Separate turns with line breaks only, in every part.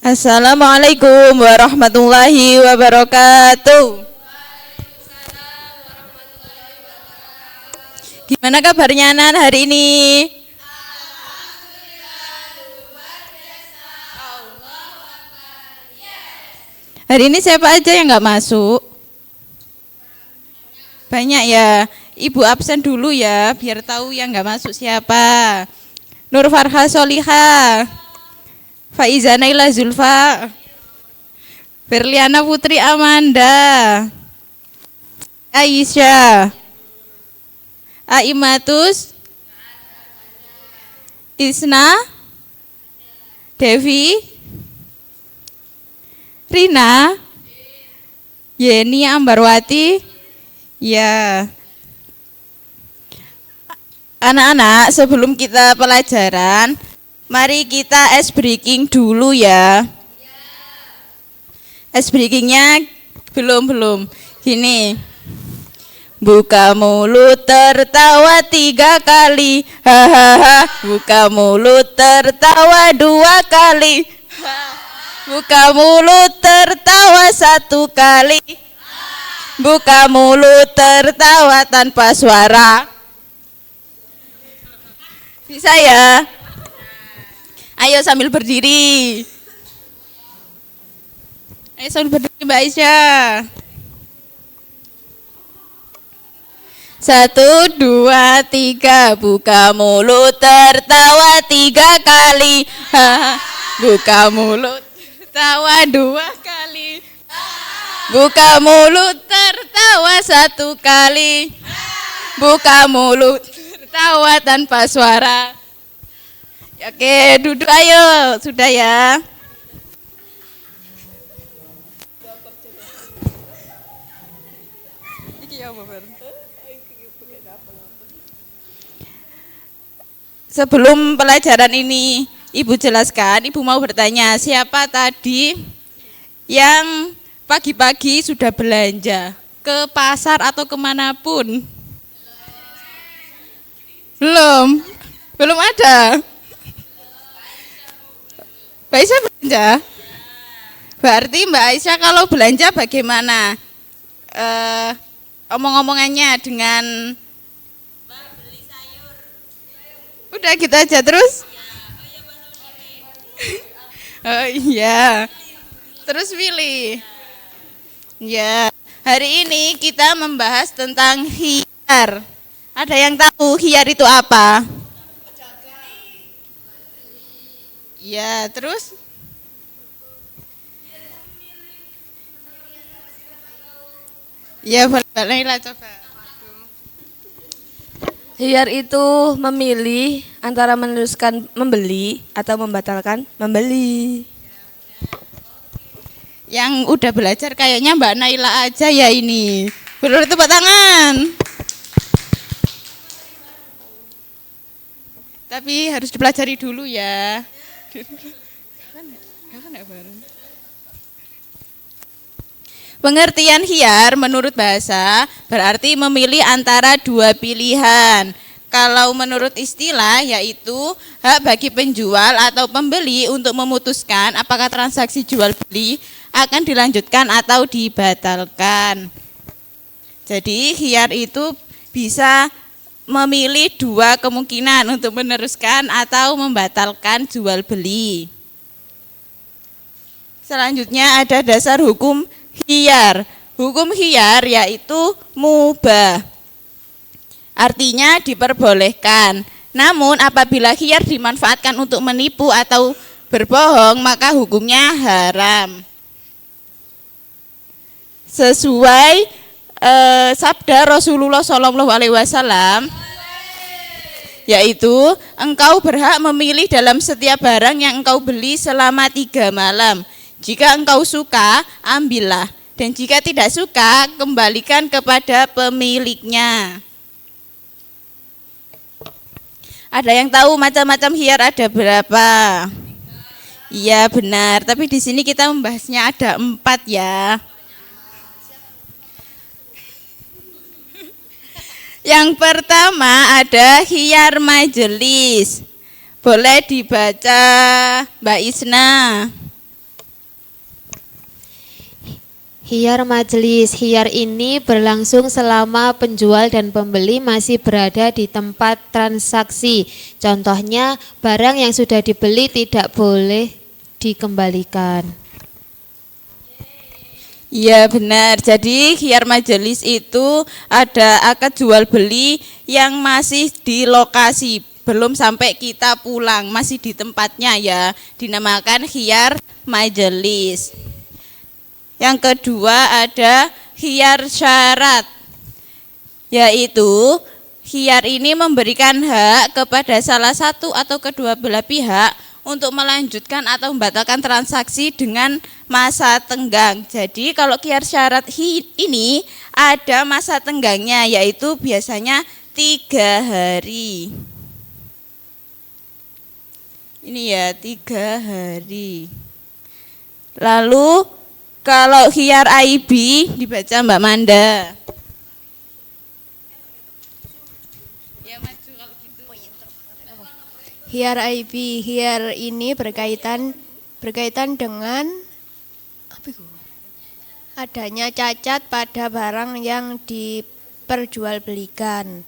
Assalamualaikum warahmatullahi wabarakatuh. Gimana kabarnya Nan hari ini? Hari ini siapa aja yang nggak masuk? Banyak ya. Ibu absen dulu ya, biar tahu yang nggak masuk siapa. Nur Farha Solihah, Faiza Naila Zulfa, Berliana Putri Amanda, Aisyah, Aimatus, Isna, Devi, Rina, Yeni Ambarwati. Ya. Anak-anak, sebelum kita pelajaran, mari kita ice breaking dulu ya. Ice breakingnya belum. Gini. Buka mulut tertawa 3 kali. Hahaha. Buka mulut tertawa 2 kali. Buka mulut tertawa 1 kali. Buka mulut tertawa tanpa suara. Bisa ya? Ayo sambil berdiri. Ayo sambil berdiri Mbak Aisyah. 1, 2, 3. Buka mulut tertawa 3 kali. Buka mulut tertawa 2 kali. Buka mulut tertawa 1 kali. Buka mulut tertawa tanpa suara. Oke, duduk ayo. Sudah ya. Sebelum pelajaran ini Ibu jelaskan, Ibu mau bertanya, siapa tadi yang pagi-pagi sudah belanja ke pasar atau kemanapun? Belum ada. Mbak Aisyah belanja? Berarti Mbak Aisyah kalau belanja bagaimana? Omong-omongannya dengan beli sayur. Udah gitu aja terus? Oh iya. Terus pilih. Ya, hari ini kita membahas tentang khiyar. Ada yang tahu khiyar itu apa? Ya, terus? Ya, boleh lah coba.
Khiyar itu memilih antara meneruskan membeli atau membatalkan membeli.
Yang udah belajar kayaknya Mbak Naila aja ya ini. Beri tepuk tangan. Tapi harus dipelajari dulu ya. Pengertian khiyar menurut bahasa berarti memilih antara 2 pilihan. Kalau menurut istilah yaitu hak bagi penjual atau pembeli untuk memutuskan apakah transaksi jual beli akan dilanjutkan atau dibatalkan. Jadi khiyar itu bisa memilih 2 kemungkinan untuk meneruskan atau membatalkan jual beli. Selanjutnya ada dasar hukum khiyar. Hukum khiyar yaitu mubah. Artinya diperbolehkan. Namun apabila khiyar dimanfaatkan untuk menipu atau berbohong maka hukumnya haram. Sesuai sabda Rasulullah SAW, yaitu engkau berhak memilih dalam setiap barang yang engkau beli selama 3 malam. Jika engkau suka, ambillah. Dan jika tidak suka, kembalikan kepada pemiliknya. Ada yang tahu macam-macam khiyar ada berapa? Iya benar, tapi di sini kita membahasnya ada 4 ya. Yang pertama ada khiyar majelis. Boleh dibaca Mbak Isna.
Khiyar majelis. Khiyar ini berlangsung selama penjual dan pembeli masih berada di tempat transaksi. Contohnya, barang yang sudah dibeli tidak boleh dikembalikan.
Iya benar, jadi khiyar majelis itu ada akad jual beli yang masih di lokasi, belum sampai kita pulang, masih di tempatnya ya, dinamakan khiyar majelis. Yang kedua ada khiyar syarat, yaitu khiyar ini memberikan hak kepada salah satu atau kedua belah pihak untuk melanjutkan atau membatalkan transaksi dengan masa tenggang. Jadi kalau khiyar syarat ini ada masa tenggangnya, yaitu biasanya 3 hari. Ini ya 3 hari. Lalu kalau khiyar AIB dibaca Mbak Manda.
Khiyar IB, khiyar ini berkaitan dengan adanya cacat pada barang yang diperjualbelikan.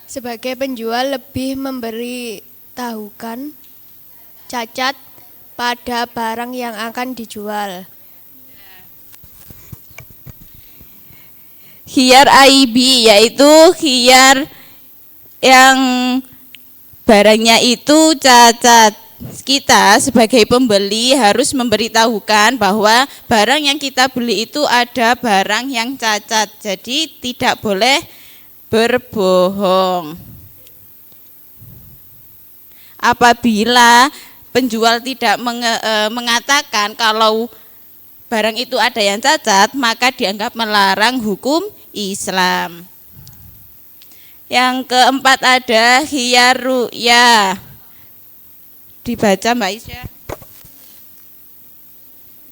Sebagai penjual lebih memberitahukan cacat pada barang yang akan dijual.
Khiyar AIB yaitu khiyar yang barangnya itu cacat. Kita sebagai pembeli harus memberitahukan bahwa barang yang kita beli itu ada barang yang cacat. Jadi tidak boleh berbohong. Apabila penjual tidak mengatakan kalau barang itu ada yang cacat, maka dianggap melarang hukum Islam. Yang keempat ada khiyar ru'yah. Dibaca Mbak Isya.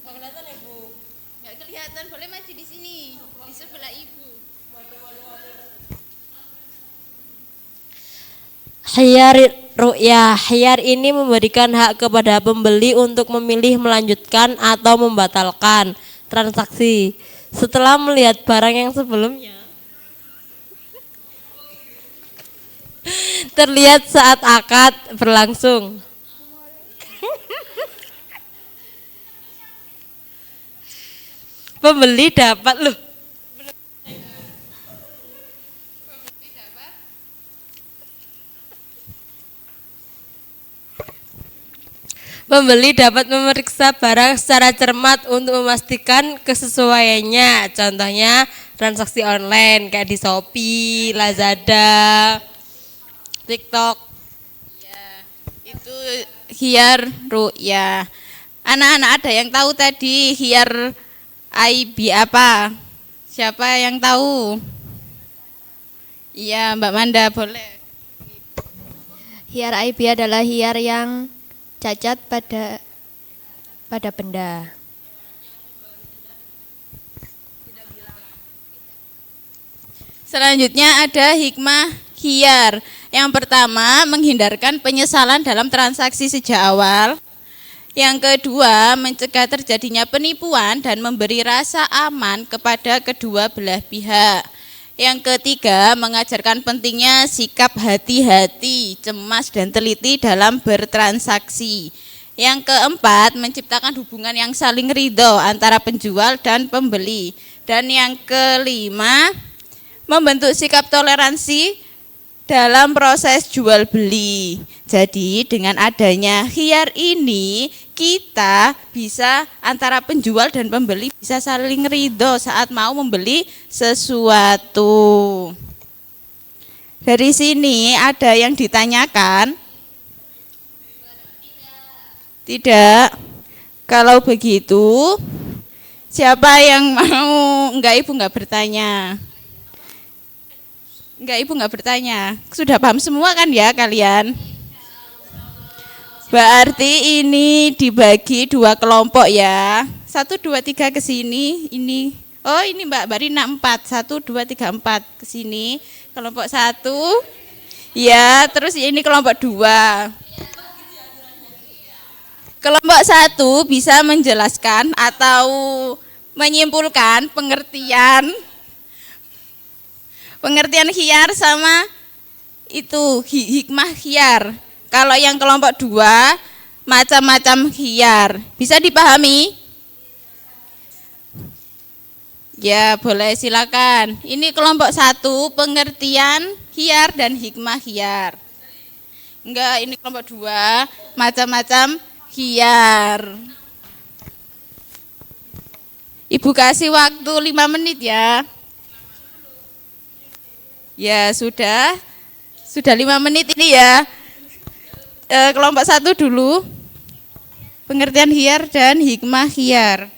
Nggak kelihatan ya Bu? Nggak kelihatan, boleh maju di sini, di sebelah Ibu.
Khiyar ru'yah. Khiyar ini memberikan hak kepada pembeli untuk memilih melanjutkan atau membatalkan transaksi setelah melihat barang yang sebelumnya terlihat saat akad berlangsung. Pembeli dapat Pembeli dapat memeriksa barang secara cermat untuk memastikan kesesuaiannya. Contohnya transaksi online kayak di Shopee, Lazada, TikTok.
Ya, itu khiyar ru'yah. Anak-anak ada yang tahu tadi khiyar AIB apa? Siapa yang tahu? Iya, Mbak Manda boleh.
Khiyar IB adalah khiyar yang cacat pada benda.
Selanjutnya ada hikmah khiyar. Yang pertama, menghindarkan penyesalan dalam transaksi sejak awal. Yang kedua, mencegah terjadinya penipuan dan memberi rasa aman kepada kedua belah pihak. Yang ketiga, mengajarkan pentingnya sikap hati-hati, cemas dan teliti dalam bertransaksi. Yang keempat, menciptakan hubungan yang saling ridho antara penjual dan pembeli. Dan yang kelima, membentuk sikap toleransi dalam proses jual beli. Jadi dengan adanya khiyar ini kita bisa antara penjual dan pembeli bisa saling ridho saat mau membeli sesuatu. Dari sini ada yang ditanyakan? Tidak. Kalau begitu siapa yang mau? Enggak, Ibu enggak bertanya. Enggak, Ibu enggak bertanya. Sudah paham semua kan ya kalian? Berarti ini dibagi 2 kelompok ya. 1, 2, 3 ke sini. Ini. Oh, ini Mbak Barina 4. 1, 2, 3, 4 ke sini. Kelompok 1. Ya, terus ini kelompok 2. Kelompok 1 bisa menjelaskan atau menyimpulkan pengertian khiyar sama itu hikmah khiyar. Kalau yang kelompok 2 macam-macam khiyar. Bisa dipahami? Ya, boleh silakan. Ini kelompok 1 pengertian khiyar dan hikmah khiyar. Enggak, ini kelompok 2 macam-macam khiyar. Ibu kasih waktu 5 menit ya. Ya, sudah 5 menit ini ya. Kelompok 1 dulu. Pengertian khiyar dan hikmah khiyar.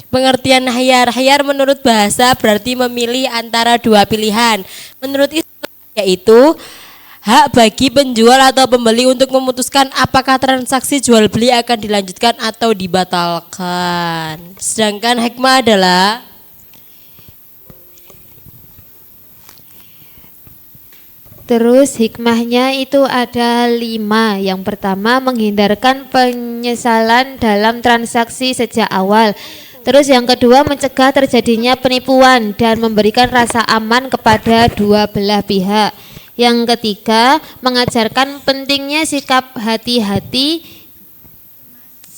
Pengertian khiyar. Khiyar menurut bahasa berarti memilih antara dua pilihan. Menurut Islam yaitu hak bagi penjual atau pembeli untuk memutuskan apakah transaksi jual beli akan dilanjutkan atau dibatalkan. Sedangkan hikmah adalah
Terus hikmahnya itu ada 5. Yang pertama menghindarkan penyesalan dalam transaksi sejak awal. Terus yang kedua mencegah terjadinya penipuan dan memberikan rasa aman kepada dua belah pihak. Yang ketiga mengajarkan pentingnya sikap hati-hati,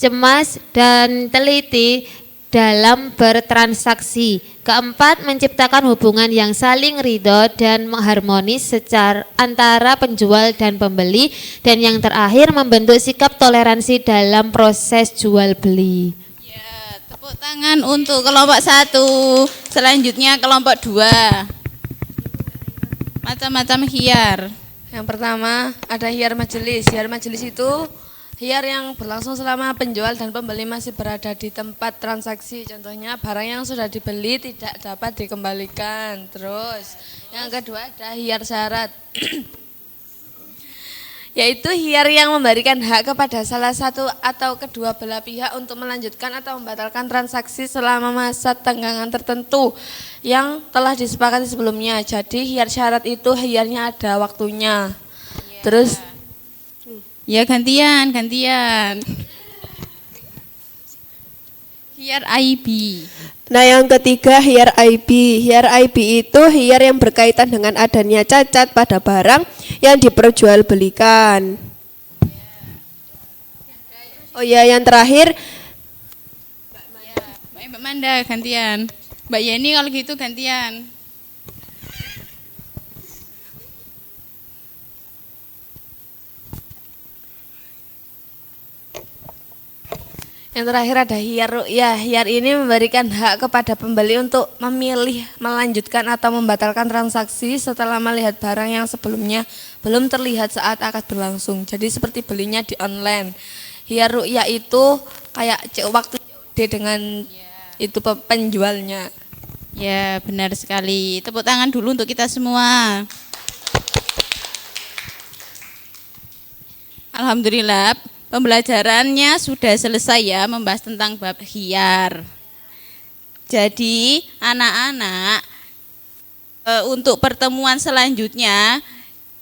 cemas dan teliti dalam bertransaksi. Keempat, menciptakan hubungan yang saling ridho dan harmonis secara antara penjual dan pembeli. Dan yang terakhir, membentuk sikap toleransi dalam proses jual beli.
Ya, tepuk tangan untuk kelompok 1. Selanjutnya kelompok 2. Macam-macam khiyar.
Yang pertama ada hiyar majelis. Hiyar majelis itu hiyar yang berlangsung selama penjual dan pembeli masih berada di tempat transaksi. Contohnya barang yang sudah dibeli tidak dapat dikembalikan. Terus yang kedua ada hiyar syarat. Yaitu hiyar yang memberikan hak kepada salah satu atau kedua belah pihak untuk melanjutkan atau membatalkan transaksi selama masa tenggangan tertentu yang telah disepakati sebelumnya. Jadi hiyar syarat itu hiyarnya ada waktunya. Terus
Ya, gantian. Khiyar IB.
Nah, yang ketiga hiyar IB. Hiyar IB itu hiyar yang berkaitan dengan adanya cacat pada barang yang diperjualbelikan. Oh ya, yang terakhir
Mbak Manda gantian. Mbak Yeni kalau gitu gantian.
yang terakhir ada hiyar ru'yah. Hiyar ini memberikan hak kepada pembeli untuk memilih melanjutkan atau membatalkan transaksi setelah melihat barang yang sebelumnya belum terlihat saat akad berlangsung. Jadi seperti belinya di online. Hiyar ru'yah itu kayak waktu COD dengan itu penjualnya.
Ya, benar sekali. Tepuk tangan dulu untuk kita semua. Alhamdulillah, pembelajarannya sudah selesai ya, membahas tentang bab khiyar. Jadi, anak-anak untuk pertemuan selanjutnya,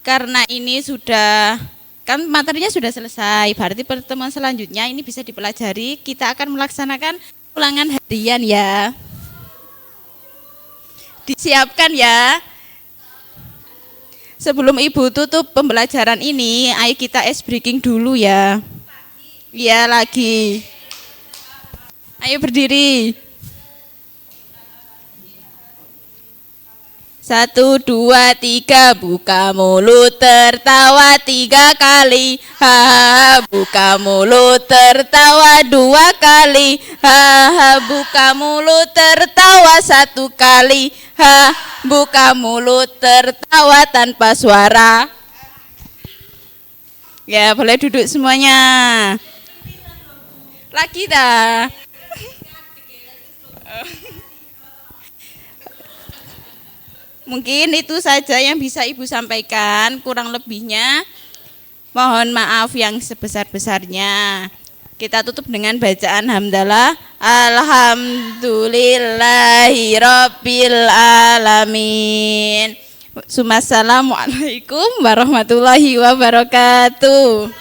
karena ini sudah, kan materinya sudah selesai, berarti pertemuan selanjutnya ini bisa dipelajari, kita akan melaksanakan ulangan harian ya. Disiapkan ya. Sebelum Ibu tutup pembelajaran ini, ayo kita ice breaking dulu ya. Iya lagi. Ayo berdiri. 1, 2, 3, buka mulut tertawa 3 kali. Ha, buka mulut tertawa 2 kali. Ha, buka mulut tertawa 1 kali. Ha, buka mulut tertawa tanpa suara. Ya, boleh duduk semuanya. Lagi dah. Mungkin itu saja yang bisa Ibu sampaikan, kurang lebihnya mohon maaf yang sebesar-besarnya. Kita tutup dengan bacaan hamdalah. Alhamdulillahirabbil alamin. Assalamualaikum warahmatullahi wabarakatuh.